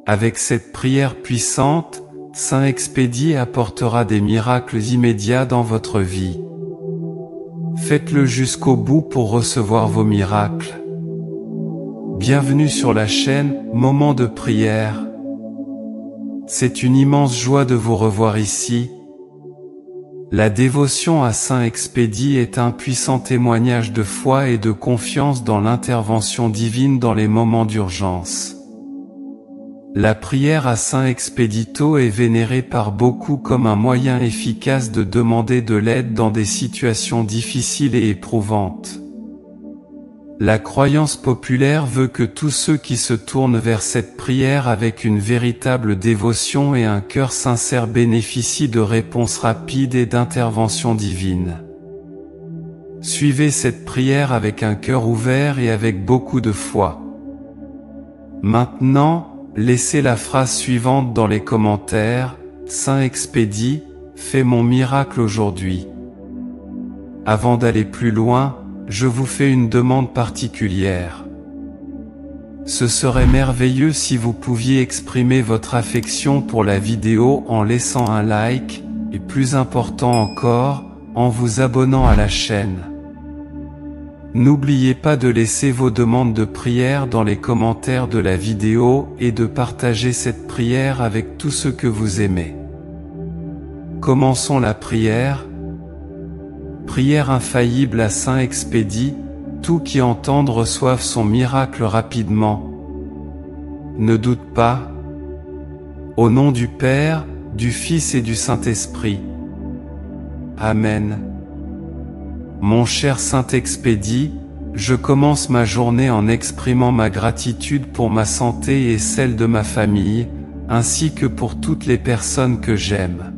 Avec cette prière puissante, Saint Expédie apportera des miracles immédiats dans votre vie. Faites-le jusqu'au bout pour recevoir vos miracles. Bienvenue sur la chaîne Moment de prière. C'est une immense joie de vous revoir ici. La dévotion à Saint Expédie est un puissant témoignage de foi et de confiance dans l'intervention divine dans les moments d'urgence. La prière à Saint Expédito est vénérée par beaucoup comme un moyen efficace de demander de l'aide dans des situations difficiles et éprouvantes. La croyance populaire veut que tous ceux qui se tournent vers cette prière avec une véritable dévotion et un cœur sincère bénéficient de réponses rapides et d'interventions divines. Suivez cette prière avec un cœur ouvert et avec beaucoup de foi. Maintenant, laissez la phrase suivante dans les commentaires: Saint Expédie, fais mon miracle aujourd'hui. Avant d'aller plus loin, je vous fais une demande particulière. Ce serait merveilleux si vous pouviez exprimer votre affection pour la vidéo en laissant un like, et plus important encore, en vous abonnant à la chaîne. N'oubliez pas de laisser vos demandes de prière dans les commentaires de la vidéo et de partager cette prière avec tous ceux que vous aimez. Commençons la prière. Prière infaillible à Saint Expédie, tous qui entendent reçoivent son miracle rapidement. Ne doute pas. Au nom du Père, du Fils et du Saint-Esprit. Amen. Mon cher Saint Expédie, je commence ma journée en exprimant ma gratitude pour ma santé et celle de ma famille, ainsi que pour toutes les personnes que j'aime.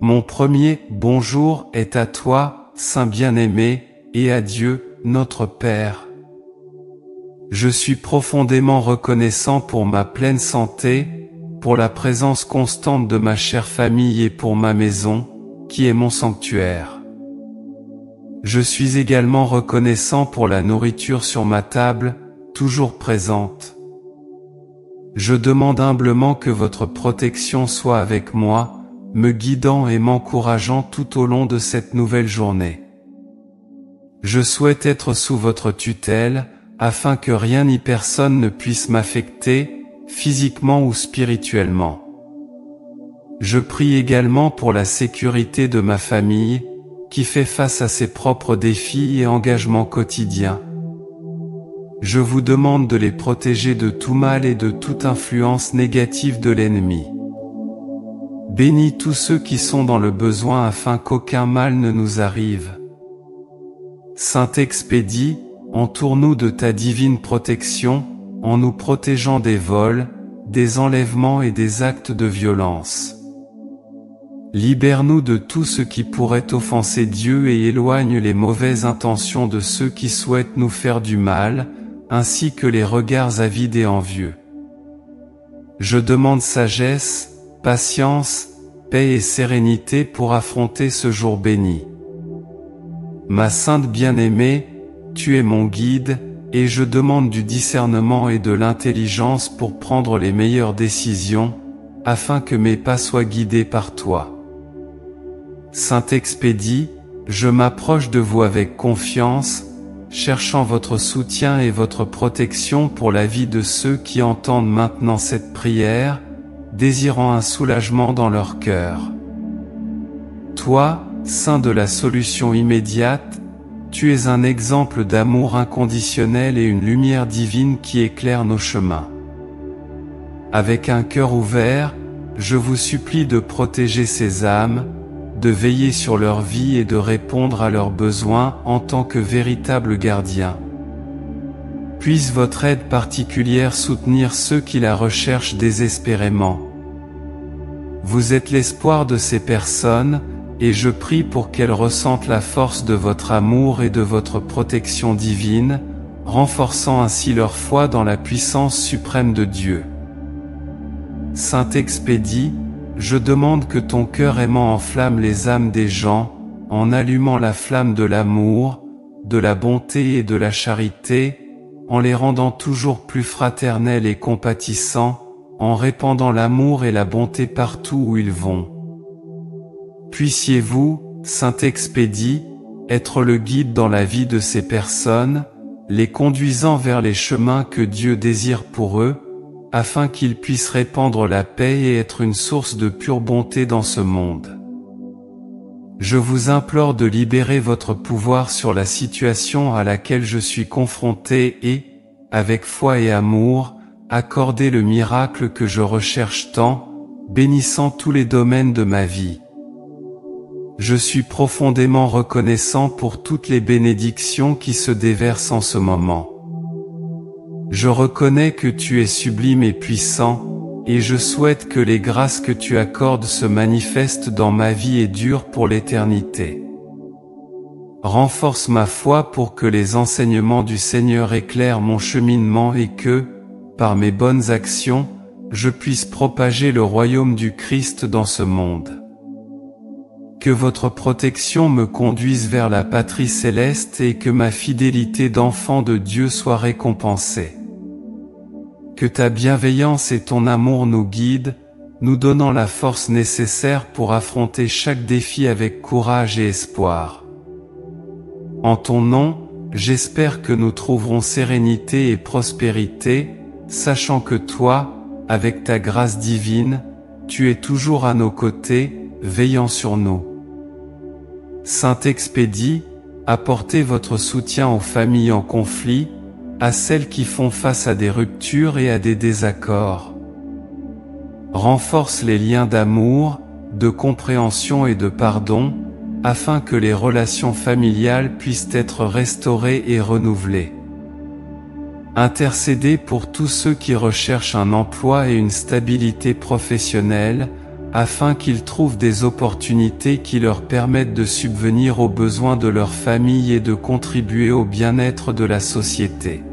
Mon premier « bonjour » est à toi, Saint bien-aimé, et à Dieu, notre Père. Je suis profondément reconnaissant pour ma pleine santé, pour la présence constante de ma chère famille et pour ma maison, qui est mon sanctuaire. Je suis également reconnaissant pour la nourriture sur ma table, toujours présente. Je demande humblement que votre protection soit avec moi, me guidant et m'encourageant tout au long de cette nouvelle journée. Je souhaite être sous votre tutelle, afin que rien ni personne ne puisse m'affecter, physiquement ou spirituellement. Je prie également pour la sécurité de ma famille, qui fait face à ses propres défis et engagements quotidiens. Je vous demande de les protéger de tout mal et de toute influence négative de l'ennemi. Bénis tous ceux qui sont dans le besoin afin qu'aucun mal ne nous arrive. Saint Expédie, entoure-nous de ta divine protection, en nous protégeant des vols, des enlèvements et des actes de violence. Libère-nous de tout ce qui pourrait offenser Dieu et éloigne les mauvaises intentions de ceux qui souhaitent nous faire du mal, ainsi que les regards avides et envieux. Je demande sagesse, patience, paix et sérénité pour affronter ce jour béni. Ma sainte bien-aimée, tu es mon guide, et je demande du discernement et de l'intelligence pour prendre les meilleures décisions, afin que mes pas soient guidés par toi. Saint Expédie, je m'approche de vous avec confiance, cherchant votre soutien et votre protection pour la vie de ceux qui entendent maintenant cette prière, désirant un soulagement dans leur cœur. Toi, Saint de la solution immédiate, tu es un exemple d'amour inconditionnel et une lumière divine qui éclaire nos chemins. Avec un cœur ouvert, je vous supplie de protéger ces âmes, de veiller sur leur vie et de répondre à leurs besoins en tant que véritable gardien. Puisse votre aide particulière soutenir ceux qui la recherchent désespérément. Vous êtes l'espoir de ces personnes, et je prie pour qu'elles ressentent la force de votre amour et de votre protection divine, renforçant ainsi leur foi dans la puissance suprême de Dieu. Saint Expédie, je demande que ton cœur aimant enflamme les âmes des gens, en allumant la flamme de l'amour, de la bonté et de la charité, en les rendant toujours plus fraternels et compatissants, en répandant l'amour et la bonté partout où ils vont. Puissiez-vous, Saint Expédie, être le guide dans la vie de ces personnes, les conduisant vers les chemins que Dieu désire pour eux, afin qu'ils puissent répandre la paix et être une source de pure bonté dans ce monde. Je vous implore de libérer votre pouvoir sur la situation à laquelle je suis confronté et, avec foi et amour, accorder le miracle que je recherche tant, bénissant tous les domaines de ma vie. Je suis profondément reconnaissant pour toutes les bénédictions qui se déversent en ce moment. Je reconnais que tu es sublime et puissant, et je souhaite que les grâces que tu accordes se manifestent dans ma vie et durent pour l'éternité. Renforce ma foi pour que les enseignements du Seigneur éclairent mon cheminement et que, par mes bonnes actions, je puisse propager le royaume du Christ dans ce monde. Que votre protection me conduise vers la patrie céleste et que ma fidélité d'enfant de Dieu soit récompensée. Que ta bienveillance et ton amour nous guident, nous donnant la force nécessaire pour affronter chaque défi avec courage et espoir. En ton nom, j'espère que nous trouverons sérénité et prospérité, sachant que toi, avec ta grâce divine, tu es toujours à nos côtés, veillant sur nous. Saint Expédie, apportez votre soutien aux familles en conflit, à celles qui font face à des ruptures et à des désaccords. Renforce les liens d'amour, de compréhension et de pardon, afin que les relations familiales puissent être restaurées et renouvelées. Intercédez pour tous ceux qui recherchent un emploi et une stabilité professionnelle, afin qu'ils trouvent des opportunités qui leur permettent de subvenir aux besoins de leur famille et de contribuer au bien-être de la société.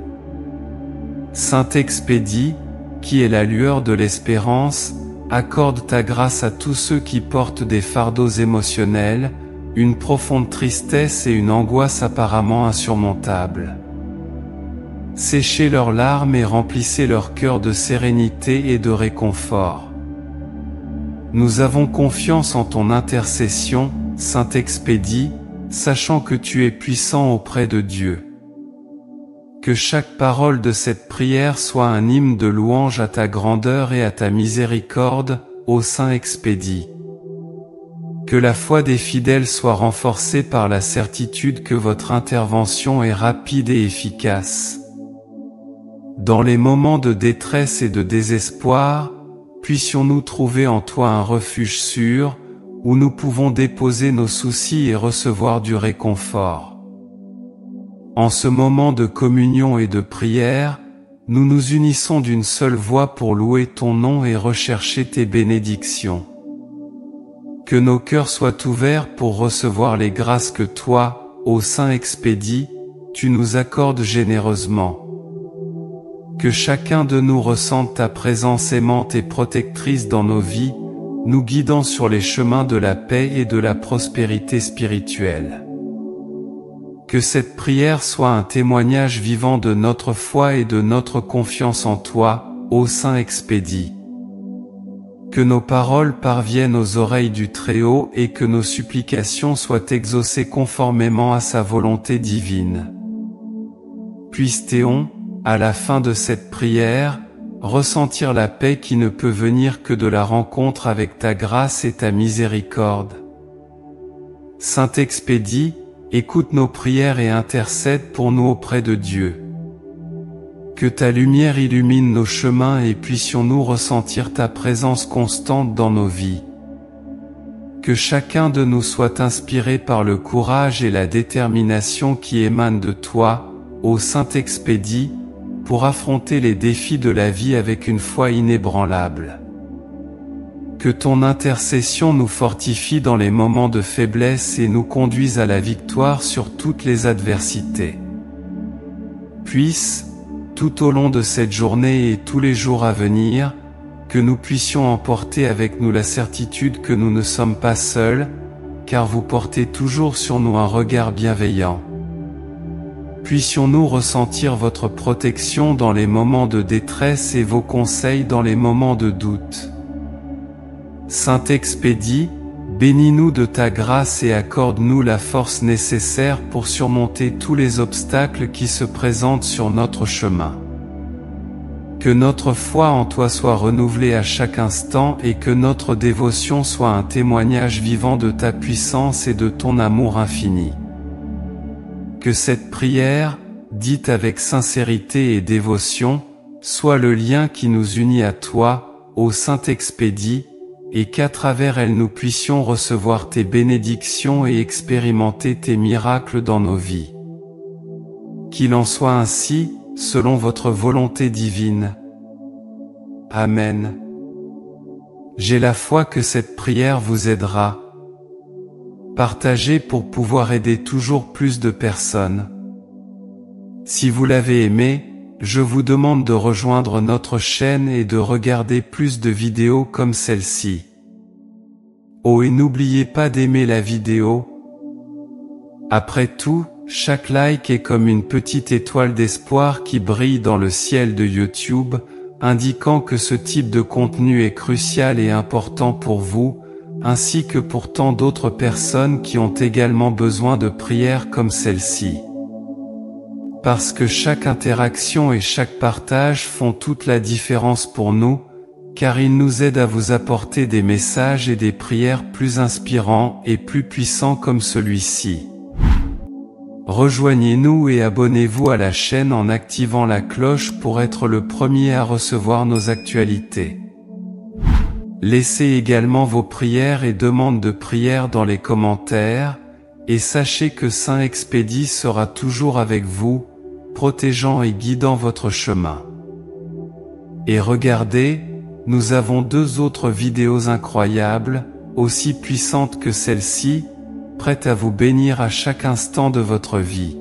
Saint Expédie, qui est la lueur de l'espérance, accorde ta grâce à tous ceux qui portent des fardeaux émotionnels, une profonde tristesse et une angoisse apparemment insurmontables. Séchez leurs larmes et remplissez leur cœur de sérénité et de réconfort. Nous avons confiance en ton intercession, Saint Expédie, sachant que tu es puissant auprès de Dieu. Que chaque parole de cette prière soit un hymne de louange à ta grandeur et à ta miséricorde, ô Saint Expédie. Que la foi des fidèles soit renforcée par la certitude que votre intervention est rapide et efficace. Dans les moments de détresse et de désespoir, puissions-nous trouver en toi un refuge sûr, où nous pouvons déposer nos soucis et recevoir du réconfort. En ce moment de communion et de prière, nous nous unissons d'une seule voix pour louer ton nom et rechercher tes bénédictions. Que nos cœurs soient ouverts pour recevoir les grâces que toi, ô Saint Expédie, tu nous accordes généreusement. Que chacun de nous ressente ta présence aimante et protectrice dans nos vies, nous guidant sur les chemins de la paix et de la prospérité spirituelle. Que cette prière soit un témoignage vivant de notre foi et de notre confiance en toi, ô Saint Expédie. Que nos paroles parviennent aux oreilles du Très-Haut et que nos supplications soient exaucées conformément à sa volonté divine. Puisse-t-on, à la fin de cette prière, ressentir la paix qui ne peut venir que de la rencontre avec ta grâce et ta miséricorde. Saint Expédie, écoute nos prières et intercède pour nous auprès de Dieu. Que ta lumière illumine nos chemins et puissions-nous ressentir ta présence constante dans nos vies. Que chacun de nous soit inspiré par le courage et la détermination qui émanent de toi, ô Saint Expédie, pour affronter les défis de la vie avec une foi inébranlable. Que ton intercession nous fortifie dans les moments de faiblesse et nous conduise à la victoire sur toutes les adversités. Puisse, tout au long de cette journée et tous les jours à venir, que nous puissions emporter avec nous la certitude que nous ne sommes pas seuls, car vous portez toujours sur nous un regard bienveillant. puissions-nous ressentir votre protection dans les moments de détresse et vos conseils dans les moments de doute. Saint Expédie, bénis-nous de ta grâce et accorde-nous la force nécessaire pour surmonter tous les obstacles qui se présentent sur notre chemin. Que notre foi en toi soit renouvelée à chaque instant et que notre dévotion soit un témoignage vivant de ta puissance et de ton amour infini. Que cette prière, dite avec sincérité et dévotion, soit le lien qui nous unit à toi, ô Saint Expédie, et qu'à travers elle nous puissions recevoir tes bénédictions et expérimenter tes miracles dans nos vies. Qu'il en soit ainsi, selon votre volonté divine. Amen. J'ai la foi que cette prière vous aidera. Partagez pour pouvoir aider toujours plus de personnes. Si vous l'avez aimé, je vous demande de rejoindre notre chaîne et de regarder plus de vidéos comme celle-ci. Oh, et n'oubliez pas d'aimer la vidéo. Après tout, chaque like est comme une petite étoile d'espoir qui brille dans le ciel de YouTube, indiquant que ce type de contenu est crucial et important pour vous, ainsi que pour tant d'autres personnes qui ont également besoin de prières comme celle-ci. Parce que chaque interaction et chaque partage font toute la différence pour nous, car ils nous aident à vous apporter des messages et des prières plus inspirants et plus puissants comme celui-ci. Rejoignez-nous et abonnez-vous à la chaîne en activant la cloche pour être le premier à recevoir nos actualités. Laissez également vos prières et demandes de prière dans les commentaires, et sachez que Saint Expédie sera toujours avec vous, protégeant et guidant votre chemin. Et regardez, nous avons 2 autres vidéos incroyables, aussi puissantes que celle-ci, prêtes à vous bénir à chaque instant de votre vie.